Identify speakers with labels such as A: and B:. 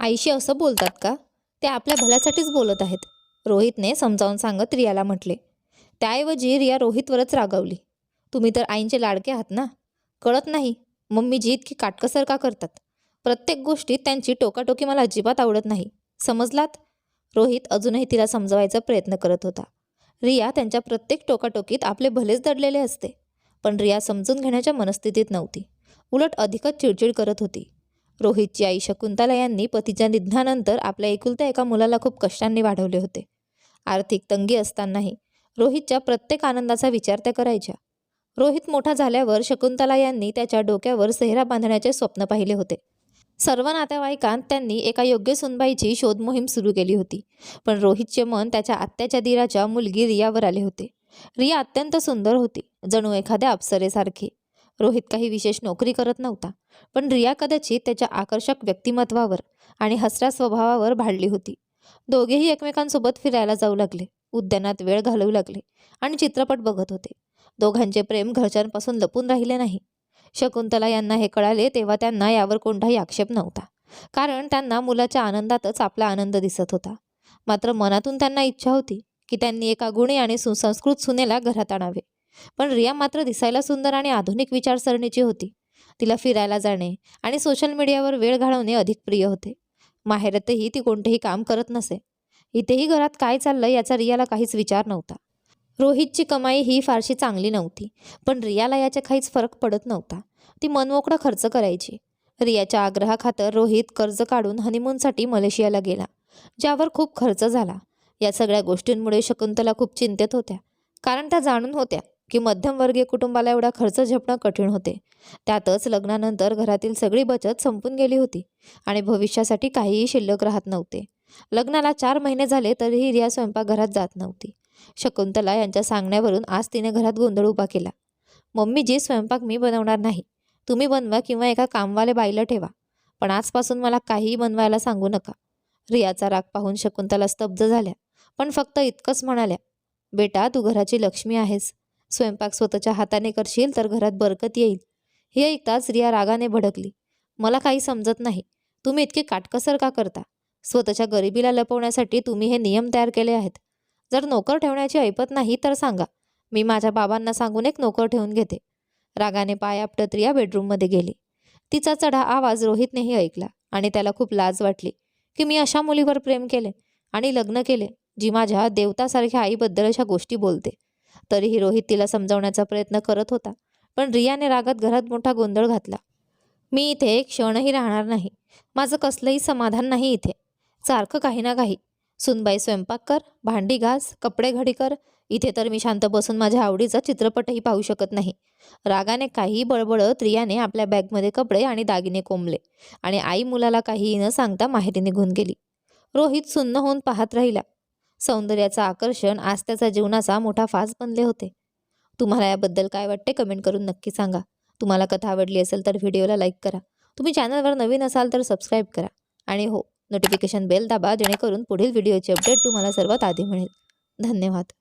A: आईशी असं बोलतात का? ते आपल्या भल्यासाठीच बोलत आहेत, रोहितने समजावून सांगत रियाला म्हटले. त्याऐवजी रिया रोहितवरच रागावली. तुम्ही तर आईंचे लाडके आहात ना, कळत नाही मम्मी जी इतकी काटकसर का करतात? प्रत्येक गोष्टीत त्यांची टोकाटोकी मला अजिबात आवडत नाही, समजलात? रोहित अजूनही तिला समजवायचा प्रयत्न करत होता. रिया त्यांच्या प्रत्येक टोकाटोकीत आपले भलेच दडलेले असते, पण रिया समजून घेण्याच्या मनस्थितीत नव्हती. उलट अधिकच चिडचिड करत होती. रोहितची आई शकुंतला यांनी पतीच्या निधनानंतर आपल्या एकुलत्या एका मुलाला खूप कष्टांनी वाढवले होते. आर्थिक तंगी असतानाही रोहितच्या प्रत्येक आनंदाचा विचार त्या करायच्या. रोहित मोठा झाल्यावर शकुंतला यांनी त्याच्या डोक्यावर सेहरा बांधण्याचे स्वप्न पाहिले होते. सर्व नातेवाईकांत त्यांनी एका योग्य सुनबाईची शोध मोहीम सुरू केली होती. पण रोहितचे मन त्याच्या आत्याच्या दिराच्या मुलगी रियावर आले होते. रिया अत्यंत सुंदर होती, जणू एखाद्या अप्सरेसारखी. रोहित काही विशेष नोकरी करत नव्हता, पण रिया कदाचित त्याच्या आकर्षक व्यक्तिमत्वावर आणि हसऱ्या स्वभावावर भाळली होती. दोघेही एकमेकांसोबत फिरायला जाऊ लागले, उद्यानात वेळ घालवू लागले आणि चित्रपट बघत होते. दोघांचे प्रेम घरच्यांपासून लपून राहिले नाही. शकुंतला यांना हे कळाले तेव्हा त्यांना यावर कोणताही आक्षेप नव्हता, कारण त्यांना मुलाच्या आनंदातच आपला आनंद दिसत होता. मात्र मनातून त्यांना इच्छा होती की त्यांनी एका गुणी आणि सुसंस्कृत सुनेला घरात आणावे. पण रिया मात्र दिसायला सुंदर आणि आधुनिक विचारसरणीची होती. तिला फिरायला जाणे आणि सोशल मीडियावर वेळ घालवणे अधिक प्रिय होते. माहेरातही ती कोणतेही काम करत नसे. इथेही घरात काय चाललं याचा रियाला काहीच विचार नव्हता. रोहितची कमाई ही फारशी चांगली नव्हती, पण रियाला याचा काहीच फरक पडत नव्हता. ती मनमोकळा खर्च करायची. रियाच्या आग्रहाखातर रोहित कर्ज काढून हनीमूनसाठी मलेशियाला गेला, ज्यावर खूप खर्च झाला. या सगळ्या गोष्टींमुळे शकुंतला खूप चिंतेत होत्या, कारण त्या जाणून होत्या की मध्यमवर्गीय कुटुंबाला एवढा खर्च झेपणं कठीण होते. त्यातच लग्नानंतर घरातील सगळी बचत संपून गेली होती आणि भविष्यासाठी काहीही शिल्लक राहत नव्हते. लग्नाला 4 महिने झाले तरीही रिया स्वयंपाकघरात जात नव्हती. शकुंतला यांच्या सांगण्यावरून आज तिने घरात गोंधळ उभा केला. मम्मीजी, स्वयंपाक मी बनवणार नाही, तुम्ही बनवा किंवा एका कामवाले बाईला ठेवा, पण आजपासून मला काहीही बनवायला सांगू नका. रियाचा राग पाहून शकुंतला स्तब्ध झाल्या, पण फक्त इतकंच म्हणाल्या, बेटा तू घराची लक्ष्मी आहेस, स्वयंपाक स्वतःच्या हाताने करशील तर घरात बरकत येईल. हे ऐकताच रिया रागाने भडकली. मला काही समजत नाही, तुम्ही इतके काटकसर का करता? स्वतःच्या गरिबीला लपवण्यासाठी तुम्ही हे नियम तयार केले आहेत. जर नोकर ठेवण्याची ऐपत नाही तर सांगा, मी माझ्या बाबांना सांगून एक नोकर ठेवून घेते. रागाने पाय आपटत रिया बेडरूममध्ये गेली. तिचा चढा आवाज रोहितनेही ऐकला आणि त्याला खूप लाज वाटली की मी अशा मुलीवर प्रेम केले आणि लग्न केले, जी माझ्या देवतासारख्या आईबद्दल अशा गोष्टी बोलते. तरीही रोहित तिला समजावण्याचा प्रयत्न करत होता, पण रियाने रागात घरात मोठा गोंधळ घातला. मी इथे एक क्षणही राहणार नाही, माझं कसलंही समाधान नाही इथे. सारखं काही ना काही, सुनबाई स्वयंपाक कर, भांडी घास, कपडे घडी कर. इथे तर मी शांत बसून माझ्या आवडीचा चित्रपटही पाहू शकत नाही. रागाने काहीही बडबडत रियाने आपल्या बॅगमध्ये कपडे आणि दागिने कोंबले आणि आई मुलाला काहीही न सांगता माहेरी निघून गेली. रोहित सुन्न होऊन पाहत राहिला. सौंदर्याचं आकर्षण आज त्याचा जीवनाचा मोठा फास बनले होते. तुम्हाला याबद्दल काय वाटते कमेंट करून नक्की सांगा. तुम्हाला कथा आवडली असेल तर व्हिडिओला लाईक करा. तुम्ही चॅनलवर नवीन असाल तर सबस्क्राईब करा आणि हो, नोटिफिकेशन बेल दाबा, जेणेकरून पुढील व्हिडिओची अपडेट तुम्हाला सर्वात आधी मिळेल. धन्यवाद.